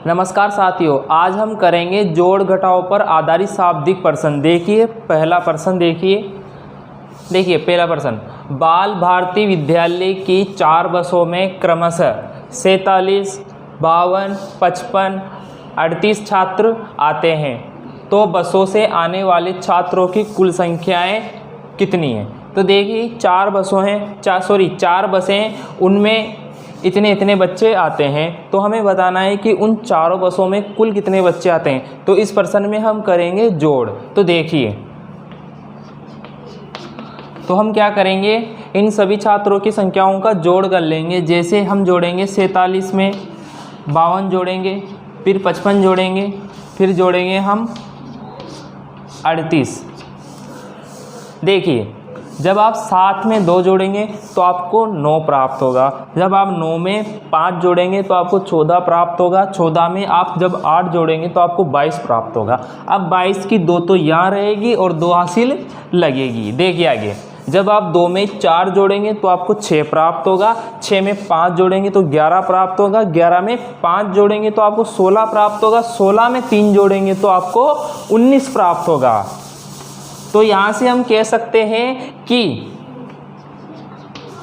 नमस्कार साथियों, आज हम करेंगे जोड़ घटाव पर आधारित शाब्दिक प्रश्न। देखिए पहला प्रश्न, देखिए पहला प्रश्न। बाल भारती विद्यालय की 4 बसों में क्रमशः 47, 52, 55, 38 छात्र आते हैं, तो बसों से आने वाले छात्रों की कुल संख्याएं कितनी हैं? तो देखिए 4 बसें हैं, उनमें इतने बच्चे आते हैं, तो हमें बताना है कि उन चारों बसों में कुल कितने बच्चे आते हैं। तो इस प्रश्न में हम करेंगे जोड़। तो देखिए, तो हम क्या करेंगे, इन सभी छात्रों की संख्याओं का जोड़ कर लेंगे। जैसे हम जोड़ेंगे 47 में 52 जोड़ेंगे, फिर 55 जोड़ेंगे, फिर जोड़ेंगे हम 38। देखिए, जब आप 7 में 2 जोड़ेंगे तो आपको 9 प्राप्त होगा। जब आप 9 में 5 जोड़ेंगे तो आपको 14 प्राप्त होगा। 14 में आप जब 8 जोड़ेंगे तो आपको 22 प्राप्त होगा। अब 22 की 2 तो यहाँ रहेगी और 2 हासिल लगेगी। देखिए आगे, जब आप 2 में 4 जोड़ेंगे तो आपको 6 प्राप्त होगा। 6 में 5 जोड़ेंगे तो 11 प्राप्त होगा। 11 में 5 जोड़ेंगे तो आपको 16 प्राप्त होगा। 16 में 3 जोड़ेंगे तो आपको 19 प्राप्त होगा। तो यहाँ से हम कह सकते हैं कि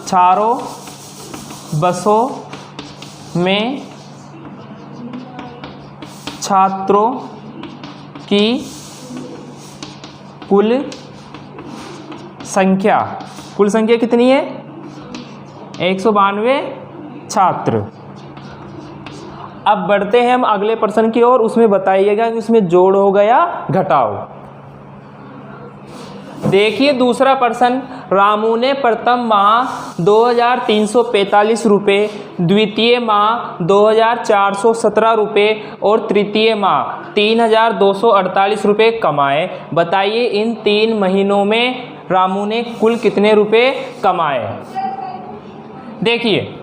चारों बसों में छात्रों की कुल संख्या कितनी है? 192 छात्र। अब बढ़ते हैं हम अगले प्रश्न की ओर। उसमें बताइएगा कि उसमें जोड़ होगा या घटाव। देखिए दूसरा प्रश्न। रामू ने प्रथम माह 2345 रुपये, द्वितीय माह 2417 रुपये और तृतीय माह 3248 रुपये कमाए। बताइए इन 3 महीनों में रामू ने कुल कितने रुपये कमाए? देखिए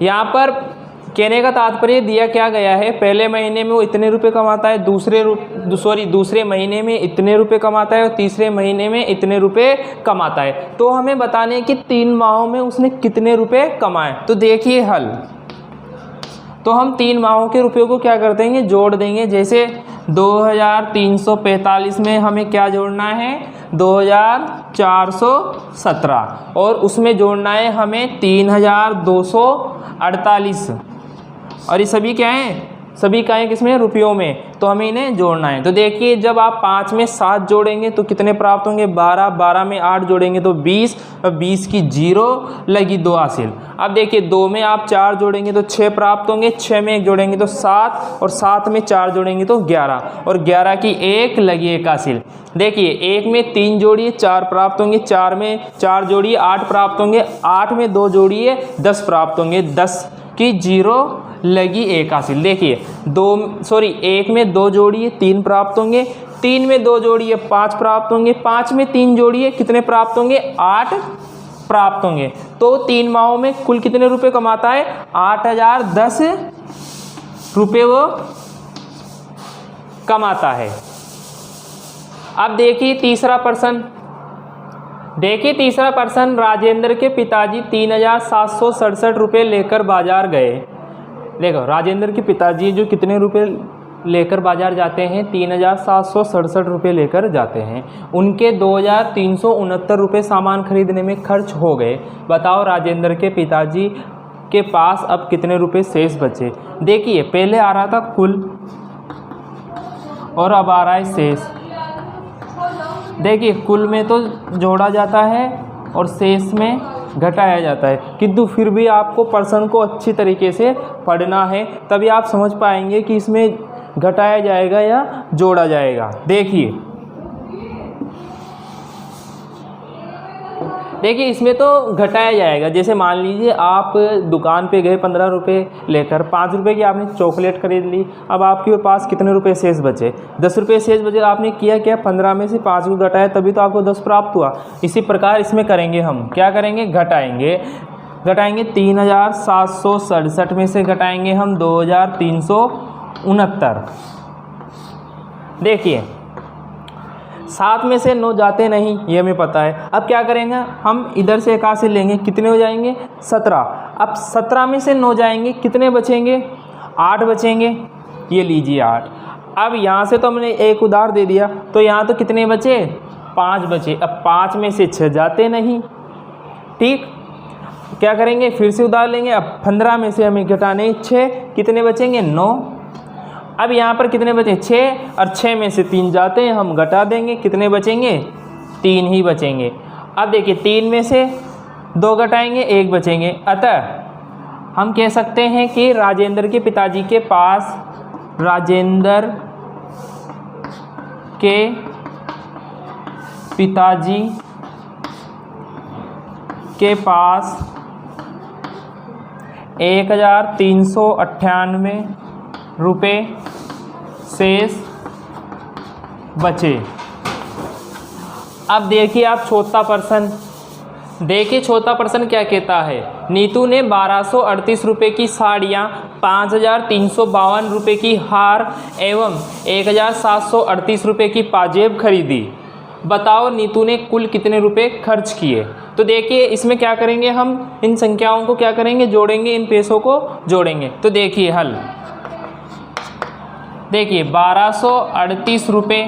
यहाँ पर कहने का तात्पर्य दिया क्या गया है, पहले महीने में वो इतने रुपए कमाता है, दूसरे महीने में इतने रुपए कमाता है और तीसरे महीने में इतने रुपए कमाता है। तो हमें बताने हैं कि 3 माहों में उसने कितने रुपए कमाए। तो देखिए हल, तो हम 3 माहों के रुपयों को क्या कर देंगे, जोड़ देंगे। जैसे 2345 में हमें क्या जोड़ना है, 2417 और उसमें जोड़ना है हमें 3248। और ये सभी क्या हैं, सभी का है किसमें, रुपयों में। तो हमें इन्हें जोड़ना है। तो देखिए जब आप 5 में 7 जोड़ेंगे तो कितने प्राप्त होंगे, 12। 12 में 8 जोड़ेंगे तो 20। और 20 की 0 लगी 2 हासिल। अब देखिए 2 में आप 4 जोड़ेंगे तो 6 प्राप्त होंगे। 6 में 1 जोड़ेंगे तो 7 और 7 में 4 जोड़ेंगे तो 11 और 11 की 1 लगी 1 हासिल। देखिए 1 में 3 जोड़िए 4 प्राप्त होंगे। 4 में 4 जोड़िए 8 प्राप्त होंगे। 8 में 2 जोड़िए 10 प्राप्त होंगे। 10 की 0 लगी 1 हासिल। देखिए 1 में 2 जोड़िए 3 प्राप्त होंगे। 3 में 2 जोड़िए 5 प्राप्त होंगे। 5 में 3 जोड़िए कितने प्राप्त होंगे, 8 प्राप्त होंगे। तो 3 माहों में कुल कितने रुपए कमाता है, 8010 रुपये वो कमाता है। अब देखिए तीसरा प्रश्न। राजेंद्र के पिताजी 3767 रुपये लेकर बाजार गए। देखो राजेंद्र के पिताजी जो कितने रुपए लेकर बाजार जाते हैं, 3767 रुपये लेकर जाते हैं। उनके 2369 रुपये सामान खरीदने में खर्च हो गए। बताओ राजेंद्र के पिताजी के पास अब कितने रुपये शेष बचे। देखिए पहले आ रहा था कुल और अब आ रहा है शेष। देखिए कुल में तो जोड़ा जाता है और शेष में घटाया जाता है, किंतु फिर भी आपको प्रश्न को अच्छी तरीके से पढ़ना है, तभी आप समझ पाएंगे कि इसमें घटाया जाएगा या जोड़ा जाएगा। देखिए इसमें तो घटाया जाएगा। जैसे मान लीजिए आप दुकान पे गए 15 रुपये लेकर, 5 रुपये की आपने चॉकलेट खरीद ली। अब आपके पास कितने रुपए शेष बचे, 10 रुपये शेष बचे। आपने किया क्या, 15 में से 5 को घटाया, तभी तो आपको 10 प्राप्त हुआ। इसी प्रकार इसमें करेंगे, हम क्या करेंगे, घटाएंगे 3767 में से घटाएंगे हम 2369। देखिए 7 में से 9 जाते नहीं, ये हमें पता है। अब क्या करेंगे, हम इधर से 1 से लेंगे, कितने हो जाएंगे, 17। अब 17 में से 9 जाएंगे, कितने बचेंगे, 8 बचेंगे, ये लीजिए 8। अब यहाँ से तो हमने एक उधार दे दिया, तो यहाँ तो कितने बचे, 5 बचे। अब 5 में से 6 जाते नहीं, ठीक, क्या करेंगे, फिर से उधार लेंगे। अब 15 में से हमें घटाने 6, कितने बचेंगे, 9। अब यहाँ पर कितने बचे, 6, और 6 में से 3 जाते हैं, हम घटा देंगे, कितने बचेंगे, 3 ही बचेंगे। अब देखिए 3 में से 2 घटाएंगे, 1 बचेंगे। अतः हम कह सकते हैं कि राजेंद्र के पिताजी के पास, राजेंद्र के पिताजी के पास 1398 रुपये शेष बचे। अब देखिए आप चौथा प्रश्न, देखिए चौथा प्रश्न क्या कहता है। नीतू ने 1238 रुपये की साड़ियाँ, 5352 रुपये की हार एवं 1738 रुपये की पाजेब खरीदी। बताओ नीतू ने कुल कितने रुपए खर्च किए। तो देखिए इसमें क्या करेंगे, हम इन संख्याओं को क्या करेंगे, जोड़ेंगे, इन पैसों को जोड़ेंगे। तो देखिए हल, देखिए 1238 रुपये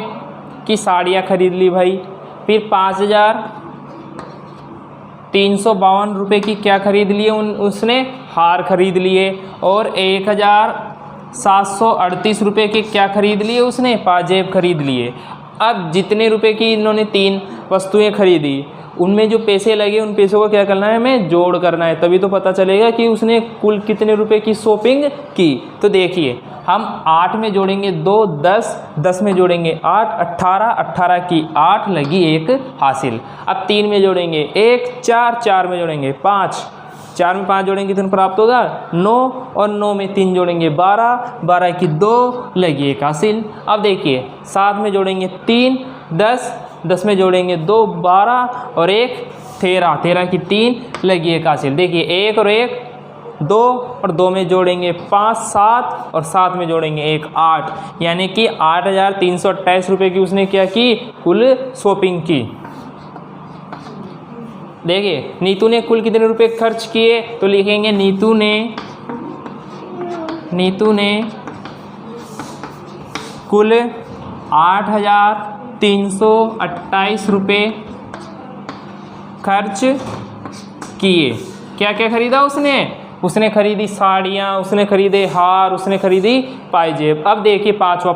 की साड़ियाँ खरीद ली भाई, फिर 5352 रुपये की क्या खरीद लिए, उसने हार खरीद लिए, और 1738 रुपये के क्या खरीद लिए, उसने पाजेब खरीद लिए। अब जितने रुपए की इन्होंने 3 वस्तुएं खरीदी, उनमें जो पैसे लगे उन पैसों को क्या करना है, हमें जोड़ करना है, तभी तो पता चलेगा कि उसने कुल कितने रुपए की शॉपिंग की। तो देखिए हम 8 में जोड़ेंगे 2, 10, 10 में जोड़ेंगे 8, 18, 18 की 8 लगी 1 हासिल। अब 3 में जोड़ेंगे 1, 4, 4 में जोड़ेंगे 5, 4 में 5 जोड़ेंगे कितना प्राप्त होगा, 9, और 9 में 3 जोड़ेंगे 12, 12 की 2 लगी 1 हासिल। अब देखिए 7 में जोड़ेंगे 3, 10, 10 में जोड़ेंगे 2, 12, और 1 13, 13 की 3 लगी 1 हासिल। देखिए 1 और 1 2, और 2 में जोड़ेंगे 5, 7, और 7 में जोड़ेंगे 1 8, यानी कि 8328 रुपये की उसने क्या की, कुल शॉपिंग की। देखिए नीतू ने कुल कितने रुपए खर्च किए, तो लिखेंगे नीतू ने कुल 8328 रुपये खर्च किए। क्या क्या खरीदा उसने खरीदी साड़ियाँ, उसने खरीदे हार, उसने खरीदी पायजेब। अब देखिए पांचवा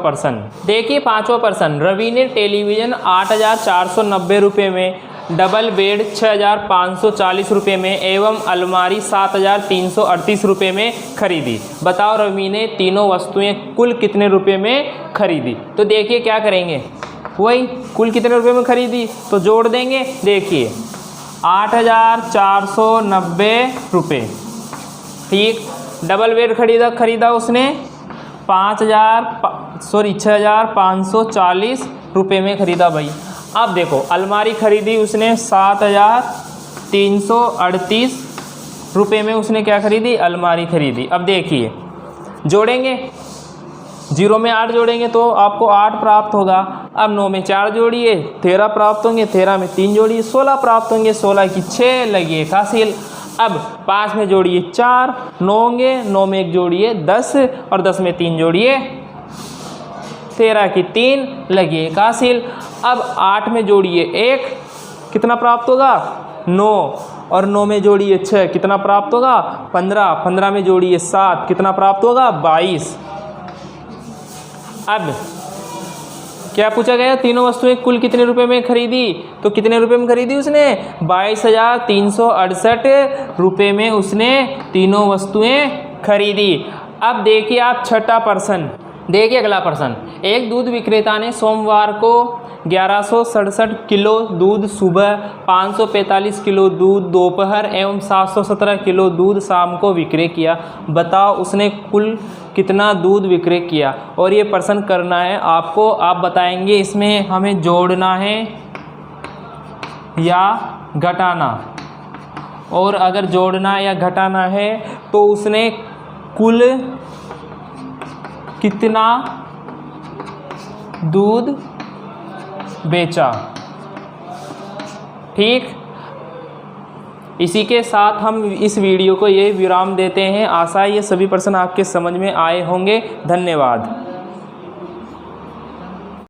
प्रश्न, रवि ने टेलीविज़न 8490 रुपये में, डबल बेड 6540 रुपये में एवं अलमारी 7338 रुपये में खरीदी। बताओ रवि ने तीनों वस्तुएं कुल कितने रुपये में खरीदी। तो देखिए क्या करेंगे, वही कुल कितने रुपये में खरीदी तो जोड़ देंगे। देखिए 8490 रुपये, ठीक। डबल बेड खरीदा उसने 6540 रुपये में खरीदा भाई। अब देखो अलमारी खरीदी उसने 7338 रुपये में, उसने क्या खरीदी, अलमारी खरीदी। अब देखिए जोड़ेंगे, 0 में 8 जोड़ेंगे तो आपको 8 प्राप्त होगा। अब 9 में 4 जोड़िए 13 प्राप्त होंगे, 13 में 3 जोड़िए 16 प्राप्त होंगे, 16 की 6 लगी 1 हासिल। अब 5 में जोड़िए 4, 9 होंगे, 9 में 1 जोड़िए 10, और 10 में 3 जोड़िए 13 की 3 लगी 1 हासिल। अब 8 में जोड़िए 1, कितना प्राप्त होगा, 9, और 9 में जोड़िए 6, कितना प्राप्त होगा, 15, 15 में जोड़िए 7, कितना प्राप्त होगा, 22। अब क्या पूछा गया, तीनों वस्तुएं कुल कितने रुपए में खरीदी, तो कितने रुपए में खरीदी उसने, 22,368 रुपये में उसने तीनों वस्तुएं खरीदी। अब देखिए आप छठा प्रश्न, देखिए अगला प्रश्न, एक दूध विक्रेता ने सोमवार को 1167 किलो दूध सुबह, 545 किलो दूध दोपहर एवं 717 किलो दूध शाम को विक्रय किया। बताओ उसने कुल कितना दूध विक्रय किया। और ये प्रश्न करना है आपको, आप बताएंगे इसमें हमें जोड़ना है या घटाना। और अगर जोड़ना या घटाना है तो उसने कुल कितना दूध बेचा, ठीक। इसी के साथ हम इस वीडियो को ये विराम देते हैं। आशा है ये सभी प्रश्न आपके समझ में आए होंगे। धन्यवाद।